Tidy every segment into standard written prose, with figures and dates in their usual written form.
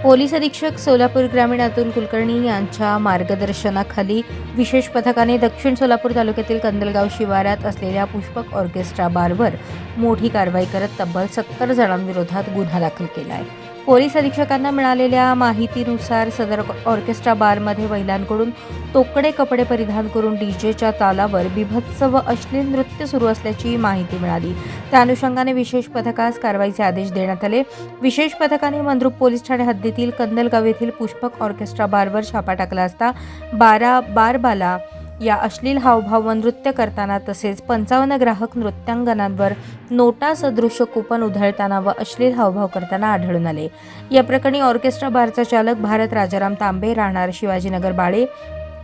Police अधीक्षक सोलापूर ग्रामीण अतुल कुलकर्णी यांच्या मार्गदर्शनाखाली विशेष पथकाने दक्षिण सोलापूर तालुक्यातील कंदलगाव शिवारात असलेल्या पुष्पक ऑर्केस्ट्रा बारवर मोठी कारवाई करत तब्बल 70 जणांविरोधात गुन्हा दाखल केला आहे। पोलीस अधीक्षकांना मिळालेल्या माहितीनुसार सदर ऑर्केस्ट्रा बारमध्ये महिलांकडून तोकडे कपडे परिधान करून डीजेच्या तालावर बीभत्स व अश्लील नृत्य सुरू असल्याची माहिती मिळाली। त्या अनुषंगाने विशेष पथकास कारवाईचे आदेश देण्यात आले। विशेष पथकाने मंद्रुप पोलीस ठाणे हद्दीतील कंदलगाव येथील पुष्पक ऑर्केस्ट्रा बारवर छापा टाकला असता 12 बारबाला या अश्लील हावभाव व नृत्य करताना तसेच 55 ग्राहक नृत्यांगनांवर नोटा सदृश कुपन उधळताना व अश्लील हावभाव करताना आढळून आले। या प्रकरणी ऑर्केस्ट्रा बारचा चालक भारत राजाराम तांबे राहणार शिवाजीनगर बाळे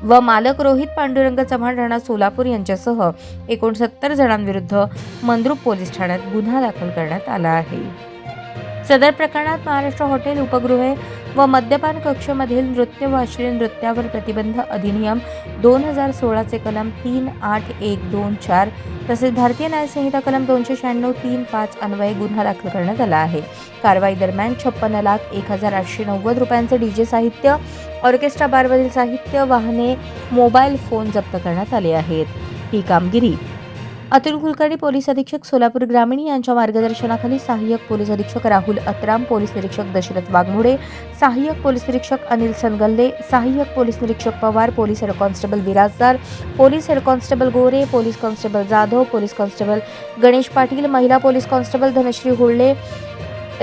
व मालक रोहित पांडुरंग चव्हाण राणा सोलापूर यांच्यासह एकूण 70 जणांविरुद्ध मंद्रुप पोलीस ठाण्यात गुन्हा दाखल करण्यात आला आहे। सदर प्रकरणात महाराष्ट्र हॉटेल उपगृहे व मद्यपान कक्षमधील नृत्य व अश्लील नृत्यावर प्रतिबंध अधिनियम 2016 चे कलम 38124 तसेच भारतीय न्याय संहिता कलम 296(3)(5) अन्वये गुन्हा दाखल करण्यात आला आहे। कारवाई दरम्यान 56,01,890 रुपयांचे डीजे साहित्य, ऑर्केस्ट्रा बारवरील साहित्य, वाहने, मोबाईल फोन जप्त करण्यात आले आहेत। ही कामगिरी अतुल कुलकर्णी पोलीस अधीक्षक सोलापूर ग्रामीण यांच्या मार्गदर्शनाखाली सहाय्यक पोलीस अधीक्षक राहुल अत्राम, पोलीस निरीक्षक दशरथ वाघमोडे, सहाय्यक पोलीस निरीक्षक अनिल सनगल्ले, सहाय्यक पोलीस निरीक्षक Pawar, police head constable Virajdar, police head constable Gore, police constable Jadhav, police constable Ganesh Patil, महिला पोलीस कॉन्स्टेबल धनश्री हुळले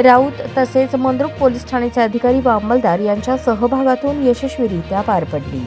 राऊत तसेच मंद्रुप पोलीस ठाण्याचे अधिकारी व अंमलदार यांच्या सहभागातून यशस्वीरित्या पार पडली।